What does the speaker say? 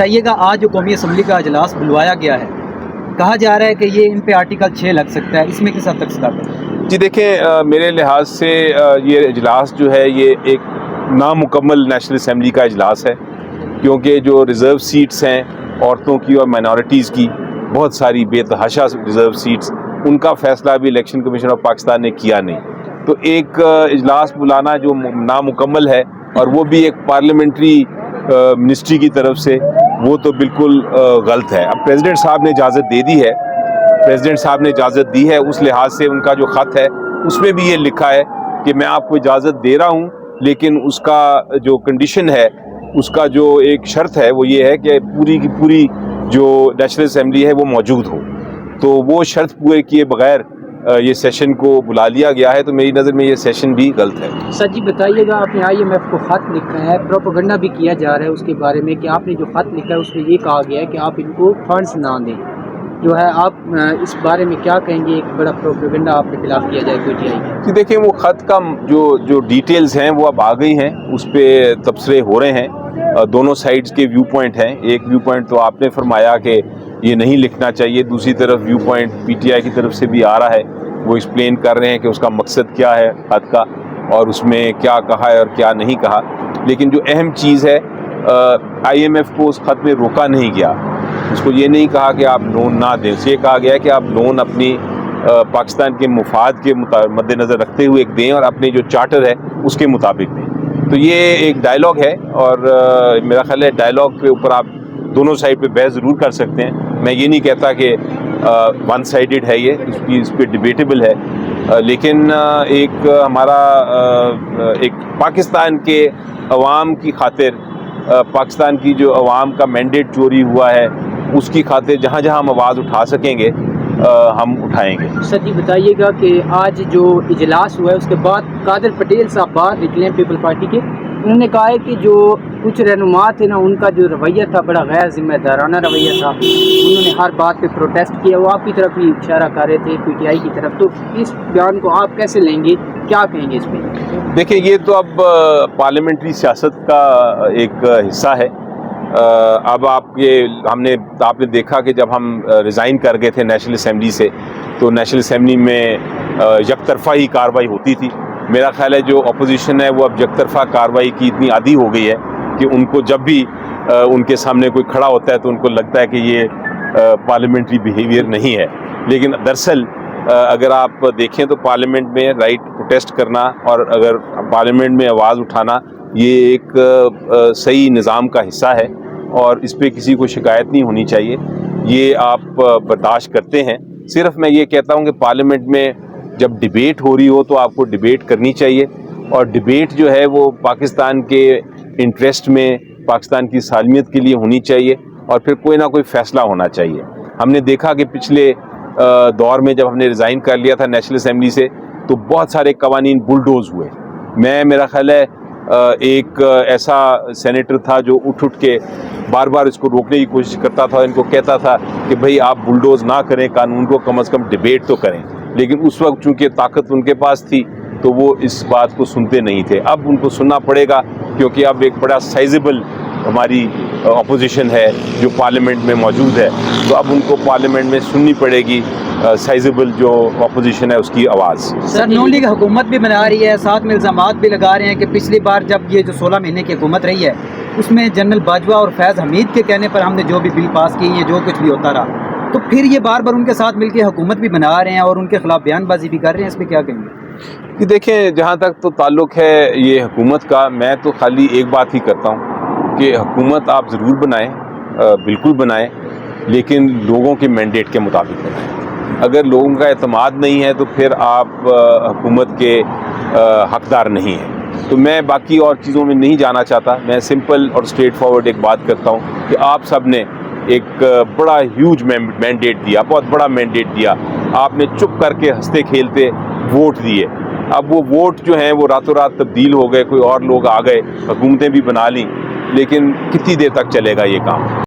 बताइएगा, आज जो कौमी असम्बली का इजलास बुलवाया गया है, कहा जा रहा है कि ये इन पे आर्टिकल 6 लग सकता है, इसमें किस हद तक सदाकत है? जी देखें, मेरे लिहाज से ये इजलास जो है ये एक नामुकम्मल नेशनल असम्बली का इजलास है, क्योंकि जो रिज़र्व सीट्स हैं औरतों की और माइनॉरिटीज़ की, बहुत सारी बेतहाशा रिज़र्व सीट्स, उनका फ़ैसला भी इलेक्शन कमीशन ऑफ पाकिस्तान ने किया नहीं। तो एक इजलास बुलाना जो नामुकम्मल है और वो भी एक पार्लियामेंट्री मिनिस्ट्री की तरफ से, वो तो बिल्कुल गलत है। अब प्रेसिडेंट साहब ने इजाज़त दे दी है, प्रेसिडेंट साहब ने इजाज़त दी है, उस लिहाज से उनका जो ख़त है उसमें भी ये लिखा है कि मैं आपको इजाज़त दे रहा हूँ, लेकिन उसका जो कंडीशन है, उसका जो एक शर्त है वो ये है कि पूरी की पूरी जो नेशनल असम्बली है वो मौजूद हो। तो वो शर्त पूरे किए बगैर ये सेशन को बुला लिया गया है, तो मेरी नज़र में ये सेशन भी गलत है। सर जी बताइएगा, आपने IMF को ख़त लिखा है, प्रोपेगेंडा भी किया जा रहा है उसके बारे में कि आपने जो ख़त लिखा है उसमें ये कहा गया है कि आप इनको फंड्स ना दें, जो है आप इस बारे में क्या कहेंगे? एक बड़ा प्रोपेगेंडा आपके खिलाफ किया जाए PTI के? कि देखिए, वो ख़त का जो डिटेल्स हैं वो अब आ गई हैं, उस पर तबसरे हो रहे हैं, दोनों साइड्स के व्यू पॉइंट हैं। एक व्यू पॉइंट तो आपने फरमाया कि ये नहीं लिखना चाहिए, दूसरी तरफ व्यू पॉइंट PTI की तरफ से भी आ रहा है, वो एक्सप्लेन कर रहे हैं कि उसका मकसद क्या है ख़त का और उसमें क्या कहा है और क्या नहीं कहा। लेकिन जो अहम चीज़ है, IMF को उस ख़त में रोका नहीं गया, उसको ये नहीं कहा कि आप लोन ना दें, उसे कहा गया है कि आप लोन अपनी पाकिस्तान के मुफाद के मद्देनज़र रखते हुए दें और अपने जो चार्टर है उसके मुताबिक दें। तो ये एक डायलॉग है और मेरा ख्याल है डायलॉग के ऊपर आप दोनों साइड पे बहस ज़रूर कर सकते हैं। मैं ये नहीं कहता कि वन साइडेड है ये, इस पर डिबेटेबल है, लेकिन एक हमारा एक पाकिस्तान के अवाम की खातिर, पाकिस्तान की जो अवाम का मैंडेट चोरी हुआ है उसकी खातिर जहाँ जहाँ हम आवाज़ उठा सकेंगे हम उठाएंगे। सर जी बताइएगा कि आज जो इजलास हुआ है उसके बाद कादिर पटेल साहब बाहर निकले पीपल पार्टी के, उन्होंने कहा है कि जो कुछ रहनुमा थे ना, उनका जो रवैया था बड़ा गैर जिम्मेदाराना रवैया था, उन्होंने हर बात पे प्रोटेस्ट किया, वो आपकी तरफ ही इशारा कर रहे थे PTI की तरफ। तो इस बयान को आप कैसे लेंगे, क्या कहेंगे इस पर? देखिए, ये तो अब पार्लियामेंट्री सियासत का एक हिस्सा है। अब आपने देखा कि जब हम रिज़ाइन कर गए थे नेशनल असम्बली से, तो नेशनल असम्बली में यकतरफ़ा ही कार्रवाई होती थी। मेरा ख्याल है जो अपोजिशन है वो अब यकतरफ़ा कार्रवाई की इतनी आदी हो गई है कि उनको जब भी उनके सामने कोई खड़ा होता है तो उनको लगता है कि ये पार्लियामेंट्री बिहेवियर नहीं है। लेकिन दरअसल अगर आप देखें तो पार्लियामेंट में राइट प्रोटेस्ट करना और अगर पार्लियामेंट में आवाज़ उठाना, ये एक सही निज़ाम का हिस्सा है और इस पर किसी को शिकायत नहीं होनी चाहिए। ये आप बर्दाश्त करते हैं। सिर्फ मैं ये कहता हूँ कि पार्लियामेंट में जब डिबेट हो रही हो तो आपको डिबेट करनी चाहिए, और डिबेट जो है वो पाकिस्तान के इंटरेस्ट में, पाकिस्तान की सालमियत के लिए होनी चाहिए, और फिर कोई ना कोई फ़ैसला होना चाहिए। हमने देखा कि पिछले दौर में जब हमने रिज़ाइन कर लिया था नेशनल असम्बली से, तो बहुत सारे कवानीन बुलडोज़ हुए। मेरा ख्याल है एक ऐसा सेनेटर था जो उठ के बार बार इसको रोकने की कोशिश करता था, इनको कहता था कि भाई आप बुलडोज़ ना करें कानून को, कम से कम डिबेट तो करें। लेकिन उस वक्त चूँकि ताकत उनके पास थी तो वो इस बात को सुनते नहीं थे। अब उनको सुनना पड़ेगा, क्योंकि अब एक बड़ा साइजेबल हमारी अपोजिशन है जो पार्लियामेंट में मौजूद है, तो अब उनको पार्लियामेंट में सुननी पड़ेगी साइजेबल जो अपोजिशन है उसकी आवाज़। सर, नून लीग हुकूमत भी बना रही है, साथ में इल्ज़ामात भी लगा रहे हैं कि पिछली बार जब ये जो 16 महीने की हुकूमत रही है उसमें जनरल बाजवा और फैज़ हमीद के कहने पर हमने जो भी बिल पास किए हैं, जो कुछ भी होता रहा, तो फिर ये बार बार उनके साथ मिलकर हुकूमत भी बना रहे हैं और उनके खिलाफ बयानबाजी भी कर रहे हैं। इस पर क्या कहेंगे? कि देखें, जहाँ तक तो ताल्लुक़ है ये हुकूमत का, मैं तो खाली एक बात ही करता हूँ कि हुकूमत आप ज़रूर बनाएं, बिल्कुल बनाएं, लेकिन लोगों के मैंडेट के मुताबिक बनाएं। अगर लोगों का एतमाद नहीं है तो फिर आप हुकूमत के हकदार नहीं हैं। तो मैं बाकी और चीज़ों में नहीं जाना चाहता, मैं सिंपल और स्ट्रेट फॉरवर्ड एक बात करता हूँ कि आप सब ने एक बड़ा ह्यूज मैंडेट दिया, बहुत बड़ा मैंडेट दिया, आपने चुप करके हंसते खेलते वोट दिए। अब वो वोट जो हैं वो रातों रात तब्दील हो गए, कोई और लोग आ गए, हुकूमतें भी बना लीं, लेकिन कितनी देर तक चलेगा ये काम?